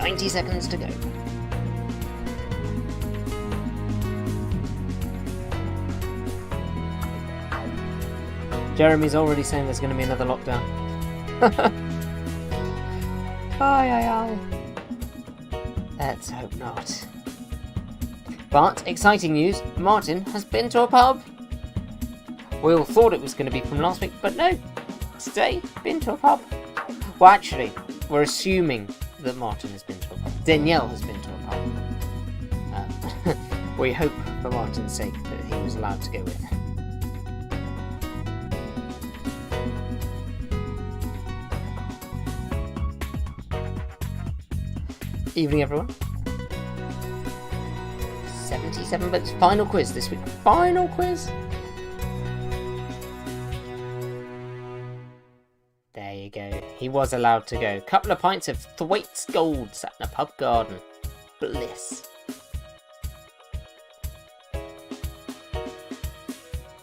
90 seconds to go. Jeremy's already saying there's going to be another lockdown. Aye. Let's hope not. But, exciting news, Martin has been to a pub. We all thought it was going to be from last week, but no. Today, been to a pub. Well, actually, we're assuming that Martin has been to a pub. Danielle has been to a pub. We hope, for Martin's sake, that he was allowed to go in. Evening, everyone. 77 bits. Final quiz this week. Final quiz. There you go. He was allowed to go. Couple of pints of Thwaites Gold sat in a pub garden. Bliss.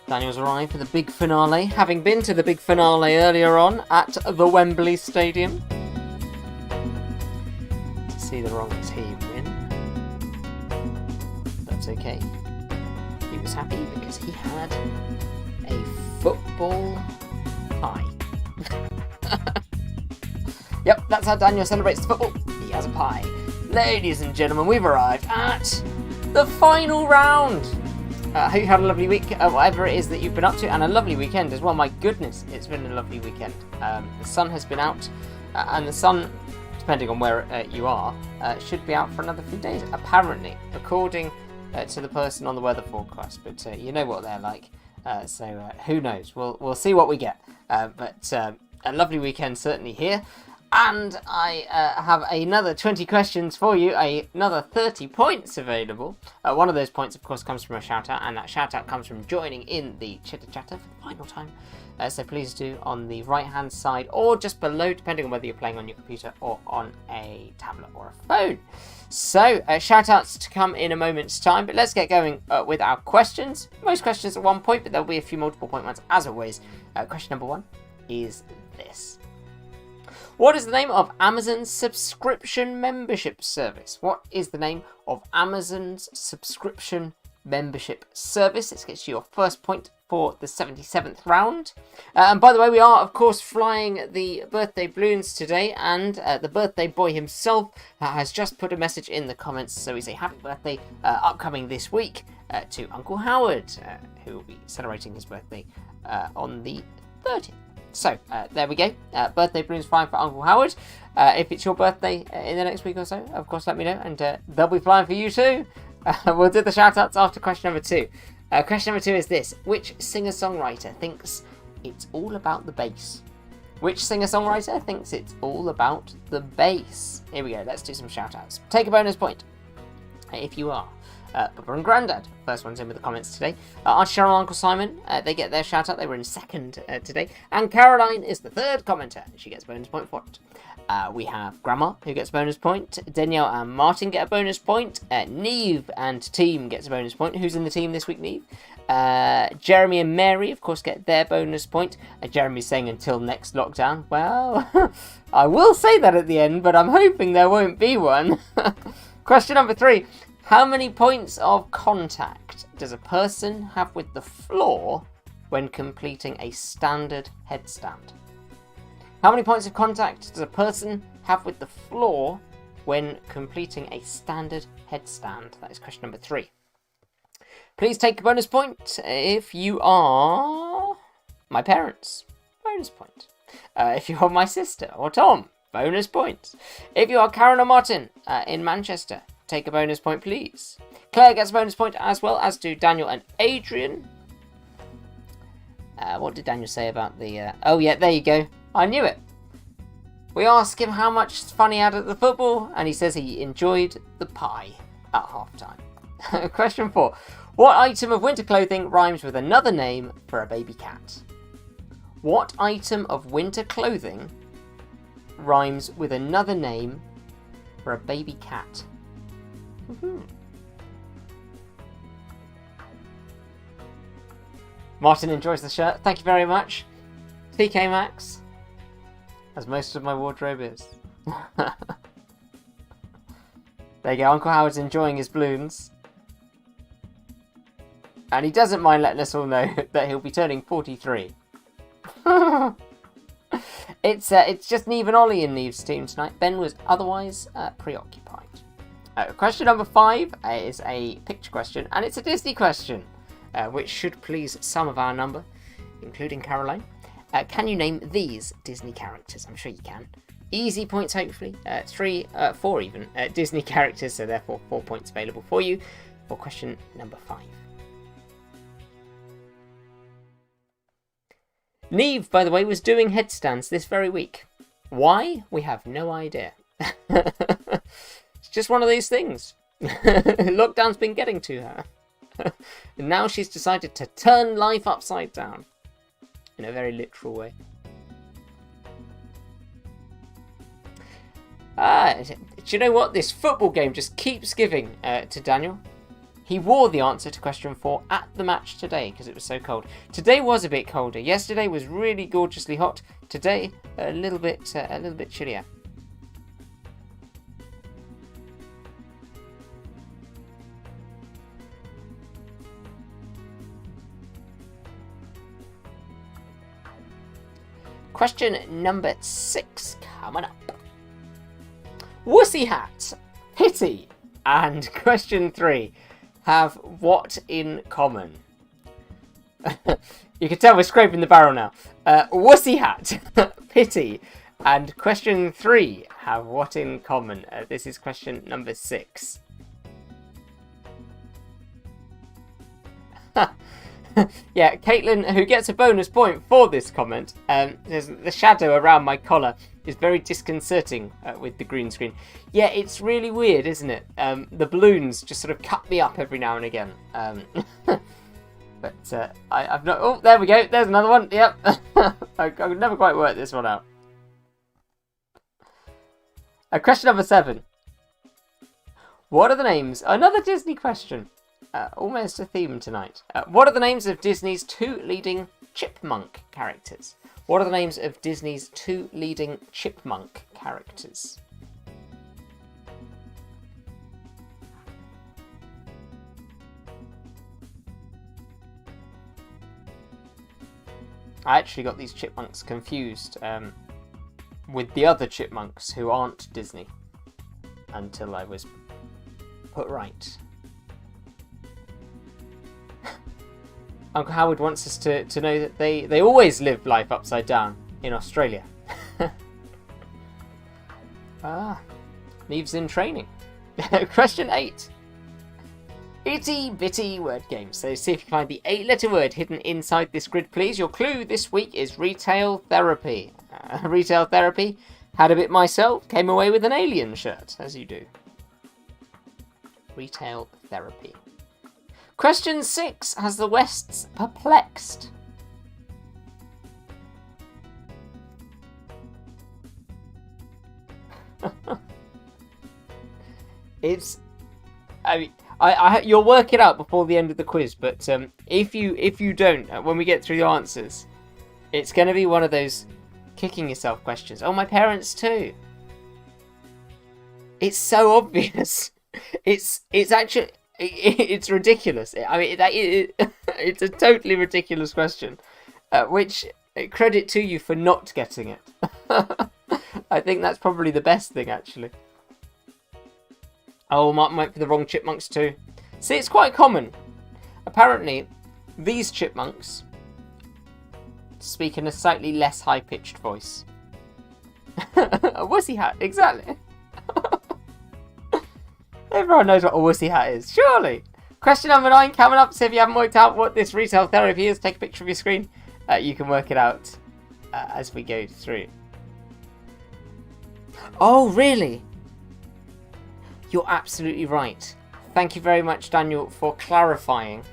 Daniel's arrived for the big finale, having been to the big finale earlier on at the Wembley Stadium. To see the wrong team win. That's okay. He was happy because he had a football pie. Yep, that's how Daniel celebrates the football. He has a pie. Ladies and gentlemen, we've arrived at the final round. I hope you had a lovely week, whatever it is that you've been up to, and a lovely weekend as well. My goodness, it's been a lovely weekend. The sun has been out, and the sun, depending on where you are, should be out for another few days, apparently, according to the person on the weather forecast. But you know what they're like, so who knows? We'll see what we get. But a lovely weekend certainly here. And I have another 20 questions for you, another 30 points available. One of those points, of course, comes from a shout-out, and that shout-out comes from joining in the chitter-chatter for the final time. So please do on the right-hand side, or just below, depending on whether you're playing on your computer or on a tablet or a phone. So, shout-outs to come in a moment's time, but let's get going with our questions. Most questions at 1 point, but there'll be a few multiple-point ones, as always. Question number 1 is this. What is the name of Amazon's subscription membership service? What is the name of Amazon's subscription membership service? This gets you your first point for the 77th round. And by the way, we are, of course, flying the birthday balloons today, and the birthday boy himself has just put a message in the comments. So we say happy birthday upcoming this week to Uncle Howard, who will be celebrating his birthday on the 30th. So, there we go. Birthday balloons flying for Uncle Howard. If it's your birthday in the next week or so, of course, let me know. And they'll be flying for you too. We'll do the shout-outs after question number 2. Question number 2 is this. Which singer-songwriter thinks it's all about the bass? Which singer-songwriter thinks it's all about the bass? Here we go. Let's do some shout-outs. Take a bonus point if you are Bubba and Grandad. First one's in with the comments today. Auntie Cheryl and Uncle Simon, they get their shout out. They were in second today. And Caroline is the third commenter. She gets a bonus point for it. We have Grandma, who gets a bonus point. Danielle and Martin get a bonus point. Neve and team gets a bonus point. Who's in the team this week, Neve? Jeremy and Mary, of course, get their bonus point. Jeremy's saying until next lockdown. Well, I will say that at the end, but I'm hoping there won't be one. Question number 3. How many points of contact does a person have with the floor when completing a standard headstand? How many points of contact does a person have with the floor when completing a standard headstand? That is question number 3. Please take a bonus point if you are my parents. Bonus point. If you are my sister or Tom. Bonus points. If you are Karen or Martin in Manchester. Take a bonus point, please. Claire gets a bonus point, as well as do Daniel and Adrian. What did Daniel say about the... Oh, yeah, there you go. I knew it. We asked him how much fun he had at the football, and he says he enjoyed the pie at half-time. Question 4. What item of winter clothing rhymes with another name for a baby cat? What item of winter clothing rhymes with another name for a baby cat? Martin enjoys the shirt. Thank you very much. TK Maxx, as most of my wardrobe is. There you go. Uncle Howard's enjoying his balloons. And he doesn't mind letting us all know that he'll be turning 43. It's just Neve and Ollie in Neve's team tonight. Ben was otherwise preoccupied. Question number 5 is a picture question, and it's a Disney question, which should please some of our number, including Caroline. Can you name these Disney characters? I'm sure you can. Easy points, hopefully. 4 even Disney characters, so therefore 4 points available for you for question number 5. Neve, by the way, was doing headstands this very week. Why? We have no idea. It's just one of these things. Lockdown's been getting to her. And now she's decided to turn life upside down. In a very literal way. Do you know what? This football game just keeps giving to Daniel. He wore the answer to question 4 at the match today because it was so cold. Today was a bit colder. Yesterday was really gorgeously hot. Today, a little bit chillier. Question number 6 coming up. Wussy Hat, Pity, and question 3 have what in common? You can tell we're scraping the barrel now. Wussy Hat, Pity, and question 3 have what in common? This is question number 6. Yeah, Caitlin, who gets a bonus point for this comment, the shadow around my collar is very disconcerting with the green screen. Yeah, it's really weird, isn't it? The balloons just sort of cut me up every now and again. But I've not... Oh, there we go. There's another one. Yep. I could never quite work this one out. Question number 7. What are the names... Another Disney question. Almost a theme tonight. What are the names of Disney's 2 leading chipmunk characters? What are the names of Disney's 2 leading chipmunk characters? I actually got these chipmunks confused with the other chipmunks who aren't Disney until I was put right. Uncle Howard wants us to know that they always live life upside down in Australia. Neve's in training. Question 8. Itty bitty word game. So see if you find the 8-letter word hidden inside this grid, please. Your clue this week is retail therapy. Retail therapy. Had a bit myself. Came away with an alien shirt, as you do. Retail therapy. Question 6 has the Wests perplexed. You'll work it out before the end of the quiz, but if you don't, when we get through the answers, it's going to be one of those kicking yourself questions. Oh, my parents too. It's so obvious. It's actually... It's ridiculous. I mean, it's a totally ridiculous question. Which, credit to you for not getting it. I think that's probably the best thing, actually. Oh, Martin went for the wrong chipmunks too. See, it's quite common. Apparently, these chipmunks speak in a slightly less high-pitched voice. A wussy hat, exactly. Everyone knows what a wussy hat is, surely. Question number 9 coming up. So if you haven't worked out what this retail therapy is, take a picture of your screen. You can work it out as we go through. Oh, really? You're absolutely right. Thank you very much, Daniel, for clarifying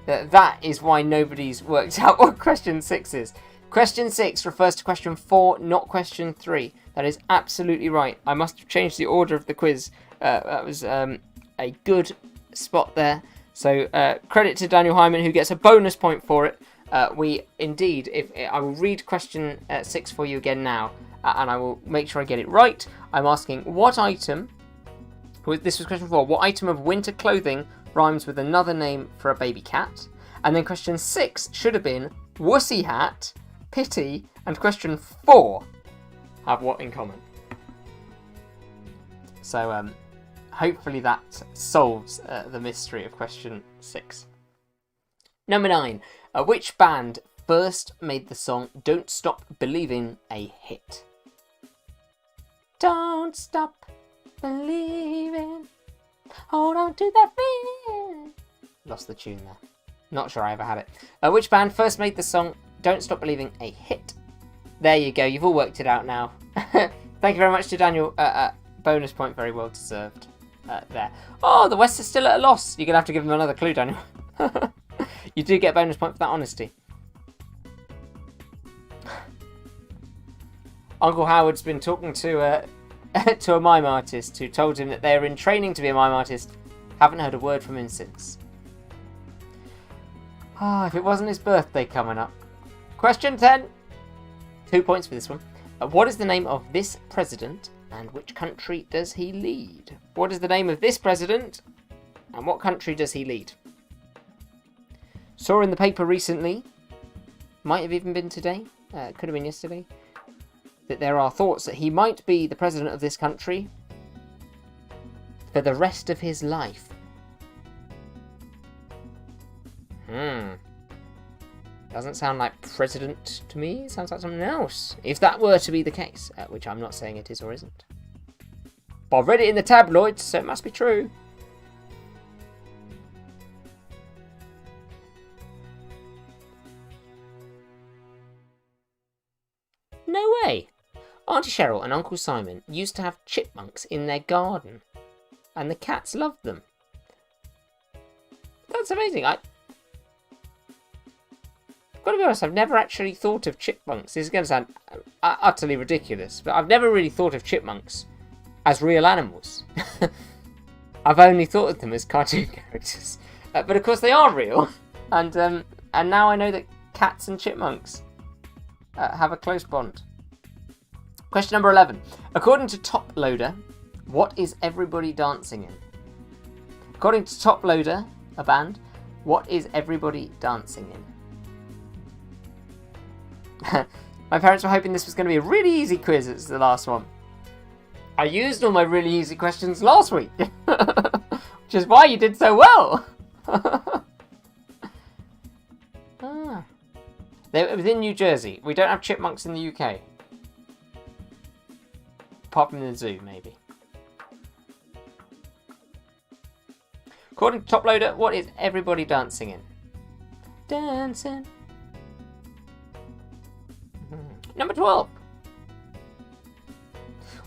that is why nobody's worked out what question 6 is. Question 6 refers to question 4, not question 3. That is absolutely right. I must have changed the order of the quiz. That was a good spot there. So credit to Daniel Hyman, who gets a bonus point for it. We indeed, I will read question 6 for you again now, and I will make sure I get it right. I'm asking, what item This was question 4. What item of winter clothing rhymes with another name for a baby cat? And then question 6 should have been wussy hat, pity, and question 4 have what in common? So hopefully that solves the mystery of question 6. Number 9. Which band first made the song Don't Stop Believing a hit? Don't stop believing. Hold on to that feeling. Lost the tune there. Not sure I ever had it. Which band first made the song Don't Stop Believing a hit? There you go. You've all worked it out now. Thank you very much to Daniel. Bonus point, very well deserved there. Oh, the West is still at a loss. You're going to have to give them another clue, Daniel. You do get a bonus point for that honesty. Uncle Howard's been talking to to a mime artist who told him that they're in training to be a mime artist. Haven't heard a word from him since. Ah, if it wasn't his birthday coming up. Question 10. 2 points for this one. What is the name of this president and which country does he lead? What is the name of this president and what country does he lead? Saw in the paper recently, might have even been today, could have been yesterday, that there are thoughts that he might be the president of this country for the rest of his life. Doesn't sound like president to me. It sounds like something else. If that were to be the case, which I'm not saying it is or isn't. But I've read it in the tabloids, so it must be true. No way! Auntie Cheryl and Uncle Simon used to have chipmunks in their garden, and the cats loved them. That's amazing. I've got to be honest, I've never actually thought of chipmunks. This is going to sound utterly ridiculous, but I've never really thought of chipmunks as real animals. I've only thought of them as cartoon characters. But of course they are real, and now I know that cats and chipmunks have a close bond. Question number 11. According to Top Loader, what is everybody dancing in? According to Top Loader, a band, what is everybody dancing in? My parents were hoping this was going to be a really easy quiz. It's the last one. I used all my really easy questions last week, which is why you did so well. They're within New Jersey. We don't have chipmunks in the UK. Apart from the zoo, maybe. According to Top Loader, what is everybody dancing in? Dancing. Number 12.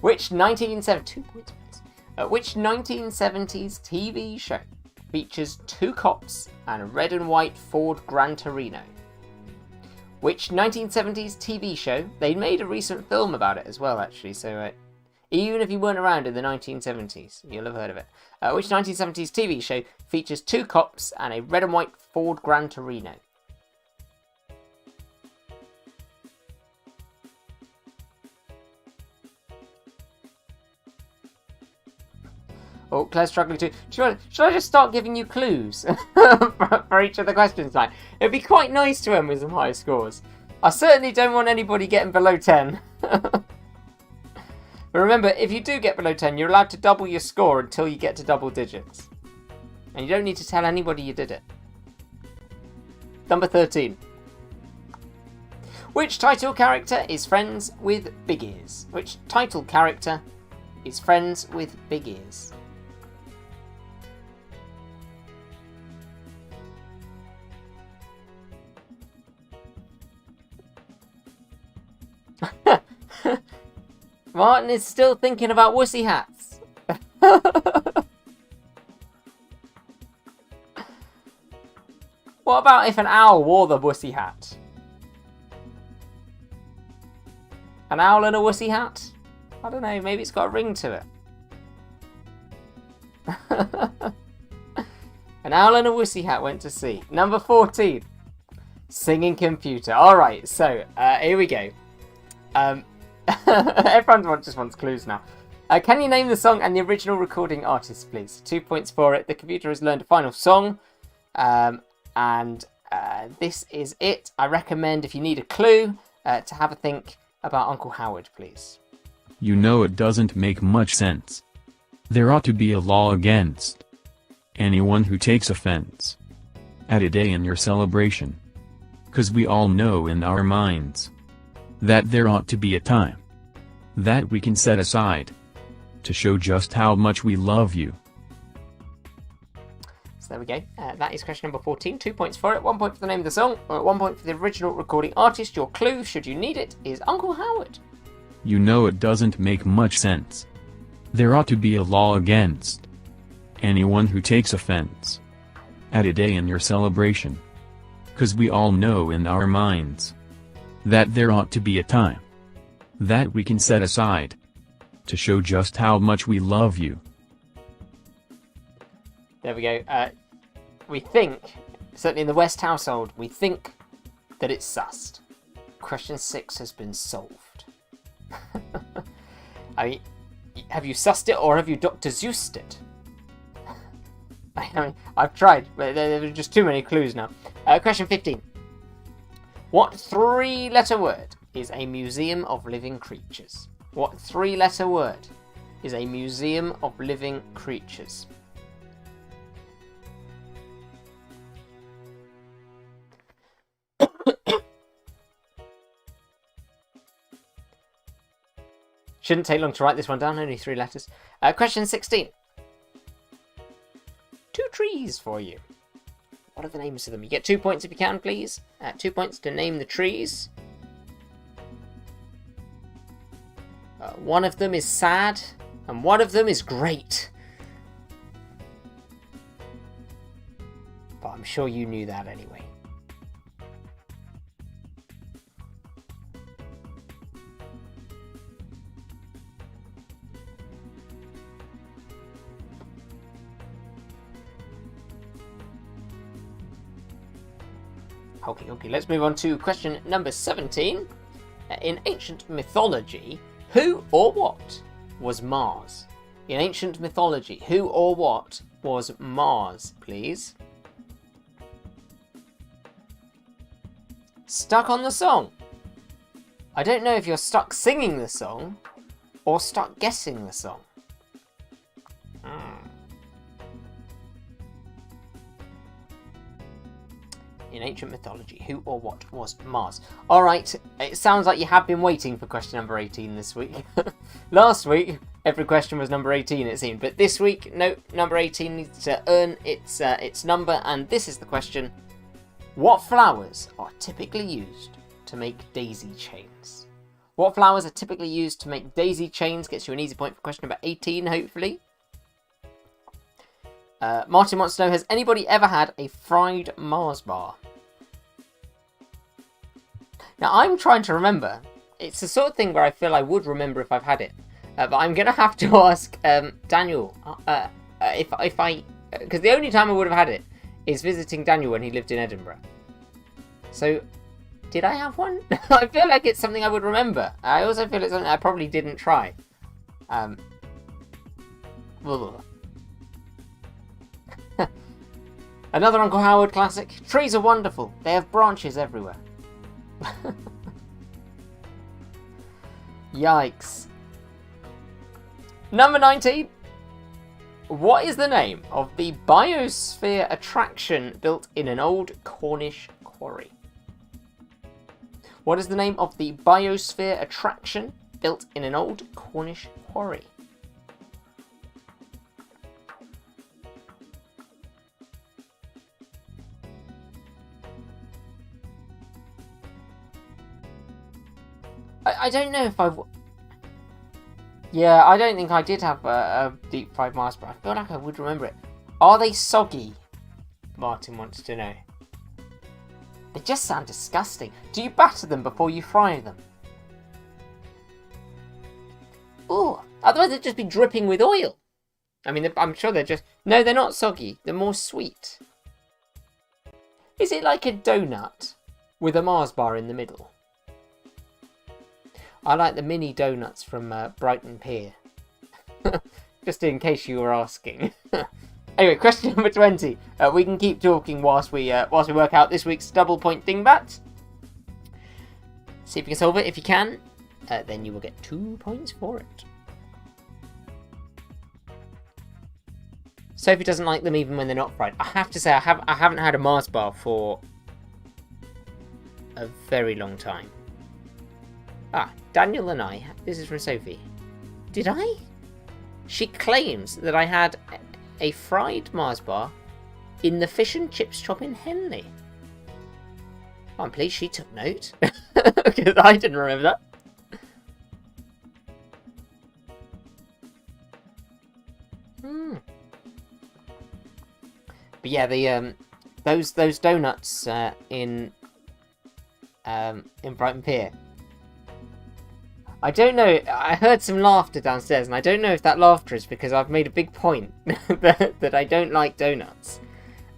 Which 1970s TV show features two cops and a red and white Ford Gran Torino? Which 1970s TV show? They made a recent film about it as well, actually, so even if you weren't around in the 1970s, you'll have heard of it. Which 1970s TV show features two cops and a red and white Ford Gran Torino? Oh, Claire's struggling too. Should I just start giving you clues for each of the questions tonight? It'd be quite nice to end with some high scores. I certainly don't want anybody getting below 10. But remember, if you do get below 10, you're allowed to double your score until you get to double digits. And you don't need to tell anybody you did it. Number 13. Which title character is friends with Big Ears? Which title character is friends with Big Ears? Martin is still thinking about wussy hats. What about if an owl wore the wussy hat? An owl and a wussy hat? I don't know, maybe it's got a ring to it. An owl and a wussy hat went to sea. Number 14. Singing computer. Alright, so here we go. Everyone just wants clues now. Can you name the song and the original recording artist, please? 2 points for it. The computer has learned a final song. And this is it. I recommend, if you need a clue, to have a think about Uncle Howard, please. You know it doesn't make much sense. There ought to be a law against anyone who takes offense at a day in your celebration. 'Cause we all know in our minds that there ought to be a time that we can set aside to show just how much we love you. So there we go. That is question number 14. 2 points for it. 1 point for the name of the song, or 1 point for the original recording artist. Your clue, should you need it, is Uncle Howard. You know it doesn't make much sense. There ought to be a law against anyone who takes offense at a day in your celebration. 'Cause we all know in our minds that there ought to be a time that we can set aside to show just how much we love you. There we go. We think, certainly in the West household, we think that it's sussed. Question 6 has been solved. I mean, have you sussed it or have you Dr. Zeused it? I mean, I've tried, but there are just too many clues now. Question 15. What 3-letter word is a museum of living creatures? What 3-letter word is a museum of living creatures? Shouldn't take long to write this one down, only 3 letters. Question 16. 2 trees for you. What are the names of them? You get 2 points if you can, please. 2 points to name the trees. One of them is sad, and one of them is great. But I'm sure you knew that anyway. Okay, let's move on to question number 17. In ancient mythology, who or what was Mars? In ancient mythology, who or what was Mars, please? Stuck on the song. I don't know if you're stuck singing the song or stuck guessing the song. In ancient mythology, who or what was Mars? Alright, it sounds like you have been waiting for question number 18 this week. Last week, every question was number 18, it seemed. But this week, no, number 18 needs to earn its number. And this is the question. What flowers are typically used to make daisy chains? What flowers are typically used to make daisy chains? Gets you an easy point for question number 18, hopefully. Martin wants to know, has anybody ever had a fried Mars bar? Now, I'm trying to remember. It's the sort of thing where I feel I would remember if I've had it. But I'm going to have to ask Daniel if I... Because the only time I would have had it is visiting Daniel when he lived in Edinburgh. So, did I have one? I feel like it's something I would remember. I also feel it's something I probably didn't try. Another Uncle Howard classic. Trees are wonderful. They have branches everywhere. Yikes. Number 19. What is the name of the biosphere attraction built in an old Cornish quarry? What is the name of the biosphere attraction built in an old Cornish quarry? I don't know if I... Yeah, I don't think I did have a deep fried Mars, but I feel like I would remember it. Are they soggy? Martin wants to know. They just sound disgusting. Do you batter them before you fry them? Ooh, otherwise they'd just be dripping with oil. I mean, I'm sure they're just... No, they're not soggy. They're more sweet. Is it like a donut with a Mars bar in the middle? I like the mini donuts from Brighton Pier. Just in case you were asking. Anyway, question number 20. We can keep talking whilst we work out this week's double point dingbat. See if you can solve it. If you can, then you will get 2 points for it. Sophie doesn't like them even when they're not fried. I have to say, I haven't had a Mars bar for a very long time. Daniel and I. This is from Sophie. Did I? She claims that I had a fried Mars bar in the fish and chips shop in Henley. I'm pleased she took note. Because I didn't remember that. But yeah, the those donuts in Brighton Pier. I don't know. I heard some laughter downstairs, and I don't know if that laughter is because I've made a big point that I don't like donuts.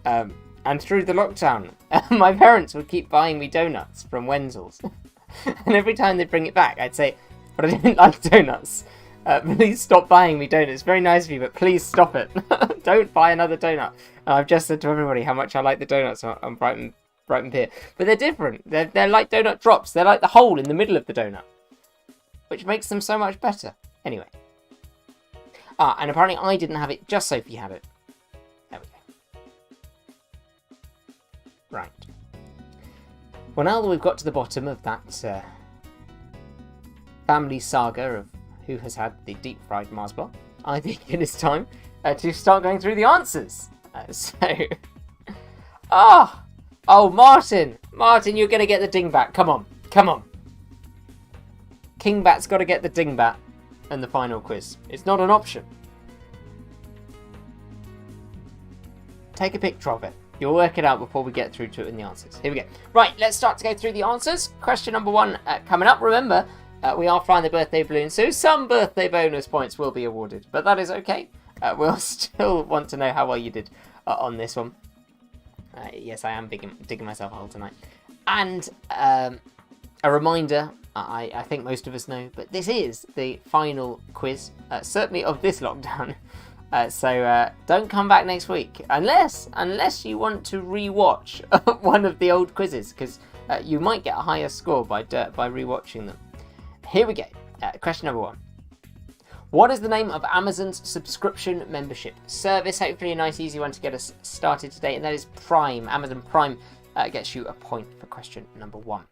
And through the lockdown, my parents would keep buying me donuts from Wenzel's, and every time they'd bring it back, I'd say, "But I don't like donuts. Please stop buying me donuts. It's very nice of you, but please stop it. Don't buy another donut." And I've just said to everybody how much I like the donuts on Brighton Pier, but they're different. They're like donut drops. They're like the hole in the middle of the donut, which makes them so much better. Anyway. And apparently I didn't have it, just Sophie had it. There we go. Right. Well, now that we've got to the bottom of that family saga of who has had the deep-fried Mars bar, I think it is time to start going through the answers. Oh, Martin! Martin, you're going to get the dingbat. Come on. Kingbat's got to get the dingbat and the final quiz. It's not an option. Take a picture of it. You'll work it out before we get through to it in the answers. Here we go. Right, let's start to go through the answers. Question number 1 coming up. Remember, we are flying the birthday balloon, so some birthday bonus points will be awarded. But that is okay. We'll still want to know how well you did on this one. Yes, I am digging myself a hole tonight. And a reminder, I think most of us know, but this is the final quiz, certainly of this lockdown. So don't come back next week unless you want to re-watch one of the old quizzes, because you might get a higher score by re-watching them. Here we go. Question number 1. What is the name of Amazon's subscription membership service? Hopefully a nice easy one to get us started today, and that is Prime. Amazon Prime gets you a point for question number 1.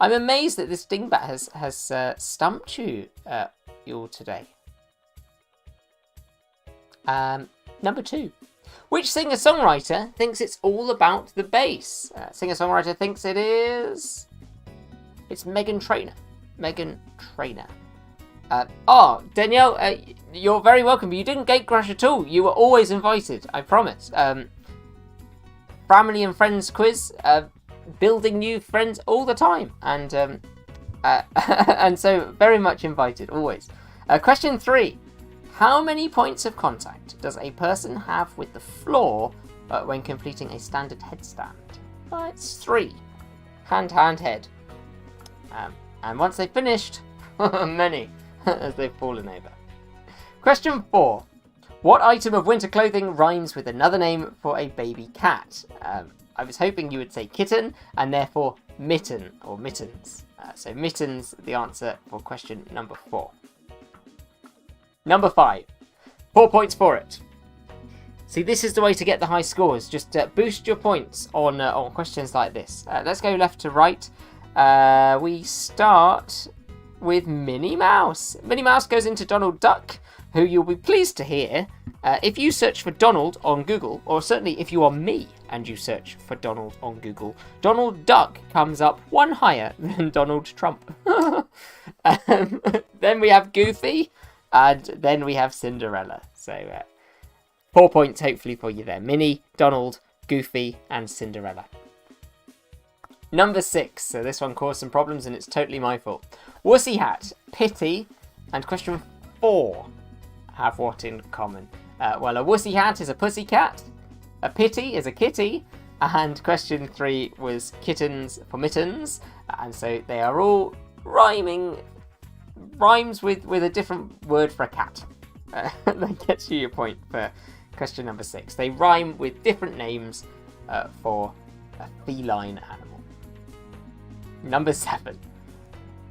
I'm amazed that this dingbat has stumped you all today. Number 2. Which singer-songwriter thinks it's all about the bass? Singer-songwriter thinks it's Meghan Trainor. Meghan Trainor. Danielle, you're very welcome. You didn't gate crash at all. You were always invited, I promise. Family and friends quiz. Building new friends all the time. And and so very much invited, always. Question 3. How many points of contact does a person have with the floor when completing a standard headstand? It's 3. Hand, head. And once they've finished, many, as they've fallen over. Question 4. What item of winter clothing rhymes with another name for a baby cat? I was hoping you would say kitten, and therefore mitten, or mittens. So mittens, the answer for question number 4. Number 5. 4 points for it. See, this is the way to get the high scores. Just boost your points on questions like this. Let's go left to right. We start with Minnie Mouse. Minnie Mouse goes into Donald Duck, who you'll be pleased to hear. If you search for Donald on Google, or certainly if you are me and you search for Donald on Google, Donald Duck comes up one higher than Donald Trump. Then we have Goofy, and then we have Cinderella. So 4 points hopefully for you there. Minnie, Donald, Goofy, and Cinderella. Number 6. So this one caused some problems and it's totally my fault. Wussy Hat, Pity, and question 4 have what in common? Well, a wussy hat is a pussy cat, a pity is a kitty, and question 3 was kittens for mittens, and so they are all rhyming rhymes with a different word for a cat. That gets you your point for question number 6. They rhyme with different names for a feline animal. Number 7.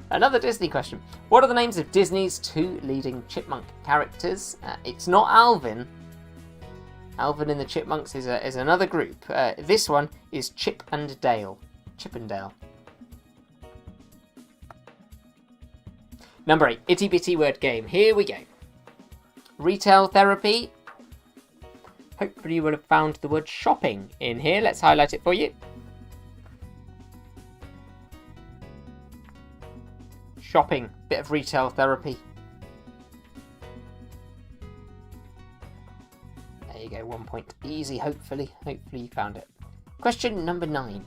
Another Disney question. What are the names of Disney's 2 leading chipmunk characters? It's not Alvin. Alvin and the Chipmunks is another group. This one is Chip and Dale. Chip and Dale. Number 8. Itty Bitty Word Game. Here we go. Retail therapy. Hopefully you will have found the word shopping in here. Let's highlight it for you. Shopping. Bit of retail therapy. There you go. 1 point. Easy, hopefully. Hopefully you found it. Question number 9.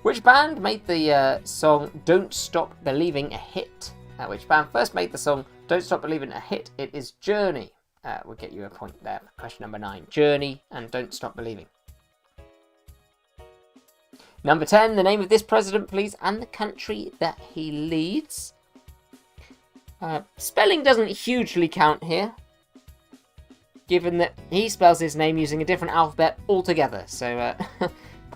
Which band made the song Don't Stop Believing a hit? Which band first made the song Don't Stop Believing a hit? It is Journey. We'll get you a point there for question number 9. Journey and Don't Stop Believing. Number 10. The name of this president, please, and the country that he leads. Spelling doesn't hugely count here, given that he spells his name using a different alphabet altogether. So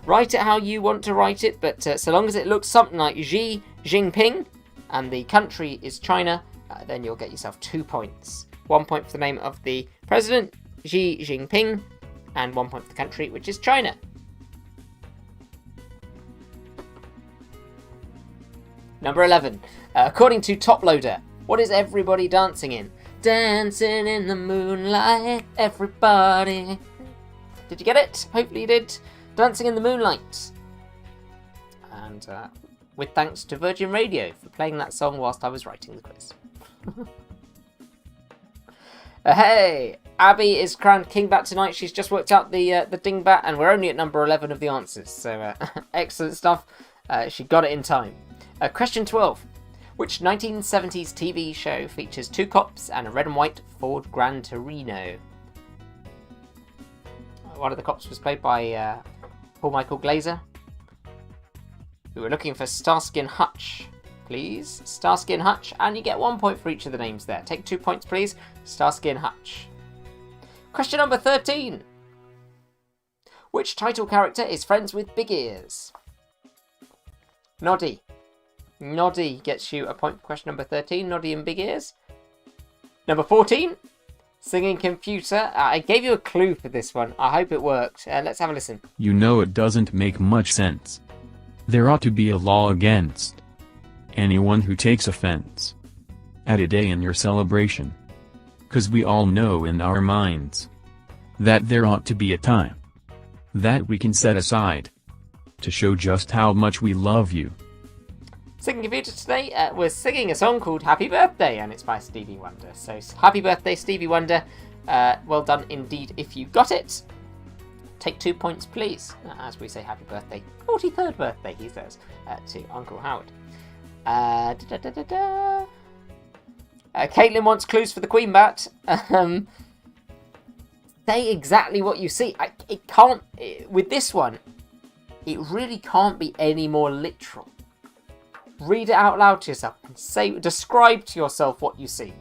write it how you want to write it, but so long as it looks something like Xi Jinping and the country is China, then you'll get yourself 2 points. 1 point for the name of the president, Xi Jinping, and 1 point for the country, which is China. Number 11. According to Toploader, what is everybody dancing in? Dancing in the moonlight, everybody. Did you get it? Hopefully you did. Dancing in the Moonlight. And with thanks to Virgin Radio for playing that song whilst I was writing the quiz. Hey, Abby is crowned Kingbat tonight. She's just worked out the dingbat, and we're only at number 11 of the answers. So excellent stuff. She got it in time. Question 12. Which 1970s TV show features 2 cops and a red and white Ford Gran Torino? One of the cops was played by Paul Michael Glaser. We were looking for Starsky and Hutch, please. Starsky and Hutch, and you get 1 point for each of the names there. Take 2 points, please. Starsky and Hutch. Question number 13. Which title character is friends with Big Ears? Noddy. Noddy gets you a point for question number 13. Noddy and Big Ears. Number 14. Singing Computer. I gave you a clue for this one. I hope it worked. Let's have a listen. You know it doesn't make much sense. There ought to be a law against anyone who takes offense at a day in your celebration. 'Cause we all know in our minds that there ought to be a time that we can set aside to show just how much we love you. Singing Computer today, we're singing a song called Happy Birthday, and it's by Stevie Wonder. So happy birthday, Stevie Wonder. Well done indeed if you got it. Take 2 points, please, as we say happy birthday. 43rd birthday, he says, to Uncle Howard. Caitlin wants clues for the Queen Bat. Say exactly what you see. It can't, with this one, it really can't be any more literal. Read it out loud to yourself and describe to yourself what you see,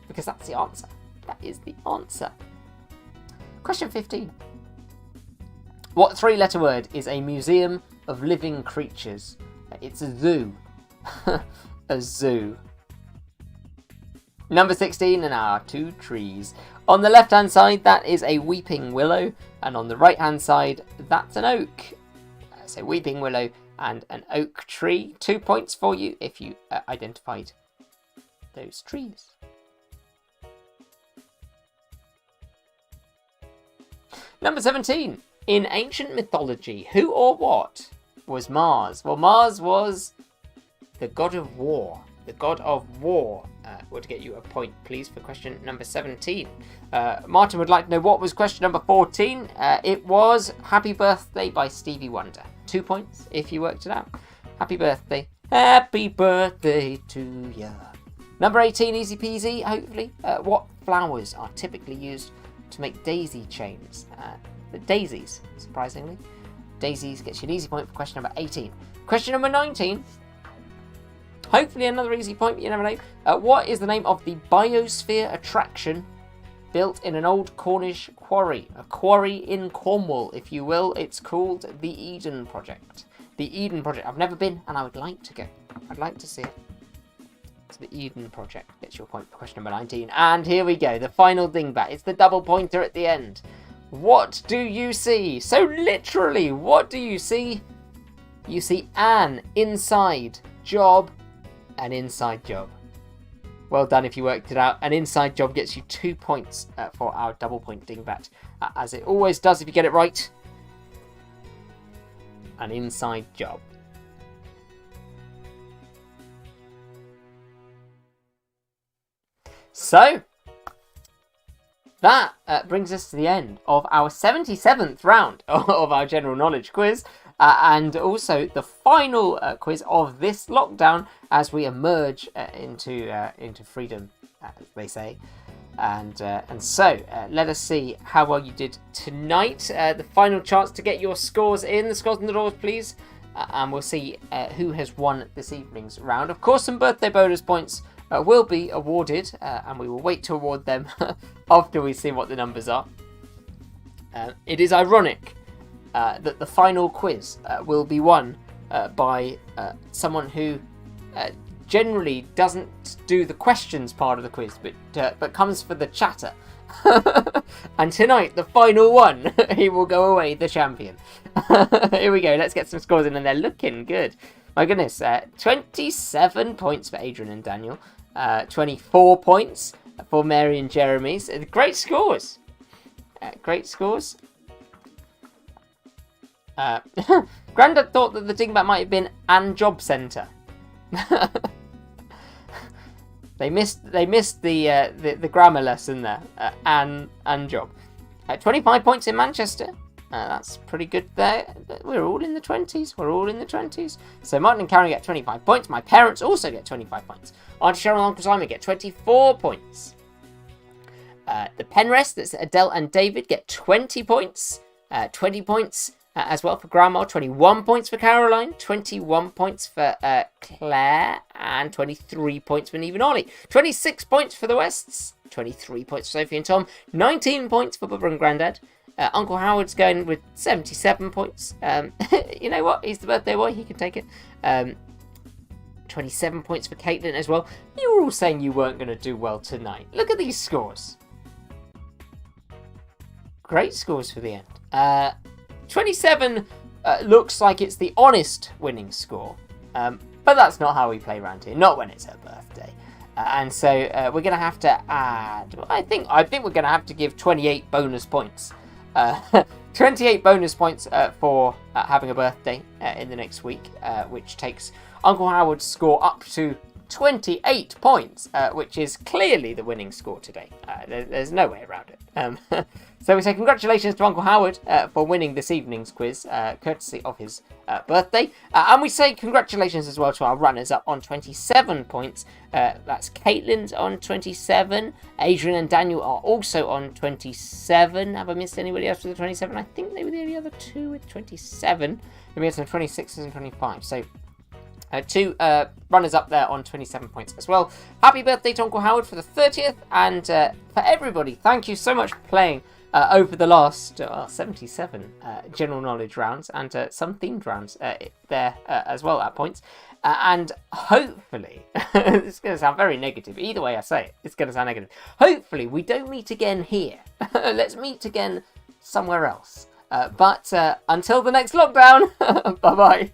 because that's the answer. That is the answer. Question 15. What 3-letter word is a museum of living creatures? It's a zoo. A zoo. Number 16, and our 2 trees. On the left-hand side, that is a weeping willow, and on the right-hand side, that's an oak. So weeping willow and an oak tree. 2 points for you if you identified those trees. Number 17. In ancient mythology, who or what was Mars? Well, Mars was the god of war. The god of war. Would get you a point, please, for question number 17. Martin would like to know what was question number 14. It was Happy Birthday by Stevie Wonder. 2 points if you worked it out. Happy birthday. Happy birthday to ya. Number 18, easy peasy, hopefully. What flowers are typically used to make daisy chains? The daisies, surprisingly. Daisies gets you an easy point for question number 18. Question number 19. Hopefully another easy point, but you never know. What is the name of the biosphere attraction built in an old Cornish quarry? A quarry in Cornwall, if you will. It's called the Eden Project. The Eden Project. I've never been, and I would like to go. I'd like to see it. It's the Eden Project. Gets your point for question number 19. And here we go. The final dingbat. It's the double pointer at the end. What do you see? So literally, what do you see? You see an inside job. An inside job. Well done if you worked it out. An inside job gets you 2 points for our double point dingbat. As it always does if you get it right. An inside job. So, that brings us to the end of our 77th round of our general knowledge quiz. And also the final quiz of this lockdown as we emerge into freedom, as they say. And so let us see how well you did tonight. The final chance to get your scores in. The scores on the doors, please. And we'll see who has won this evening's round. Of course, some birthday bonus points will be awarded, and we will wait to award them after we see what the numbers are. It is ironic that the final quiz will be won by someone who generally doesn't do the questions part of the quiz, but comes for the chatter. And tonight, the final one, he will go away the champion. Here we go. Let's get some scores in, and they're looking good. My goodness, 27 points for Adrian and Daniel, 24 points for Mary and Jeremy. Great scores. Great scores. Grandad thought that the dingbat might have been an job centre. They missed the grammar lesson there. An job. 25 points in Manchester. That's pretty good there. We're all in the 20s. We're all in the 20s. So Martin and Karen get 25 points. My parents also get 25 points. Auntie Cheryl and Uncle Simon get 24 points. The Penrest, that's Adele and David, get 20 points. 20 points as well for Grandma. 21 points for Caroline. 21 points for Claire. And 23 points for Neve and Ollie. 26 points for the Wests. 23 points for Sophie and Tom. 19 points for Bubba and Grandad. Uncle Howard's going with 77 points. You know what? He's the birthday boy. He can take it. 27 points for Caitlin as well. You were all saying you weren't going to do well tonight. Look at these scores. Great scores for the end. 27 looks like it's the honest winning score. But that's not how we play around here. Not when it's her birthday. And so we're going to have to add... I think we're going to have to give 28 bonus points. 28 bonus points for having a birthday in the next week, which takes Uncle Howard's score up to 28 points, which is clearly the winning score today. There's no way around it. So we say congratulations to Uncle Howard for winning this evening's quiz, courtesy of his birthday. And we say congratulations as well to our runners-up on 27 points. That's Caitlin's on 27. Adrian and Daniel are also on 27. Have I missed anybody else with the 27? I think they were the only other two with 27. Then we had some 26s and 25. So... two runners up there on 27 points as well. Happy birthday to Uncle Howard for the 30th. And for everybody, thank you so much for playing over the last 77 general knowledge rounds and some themed rounds there as well at points. And hopefully, it's going to sound very negative. Either way I say it, it's going to sound negative. Hopefully we don't meet again here. Let's meet again somewhere else. But until the next lockdown, bye-bye.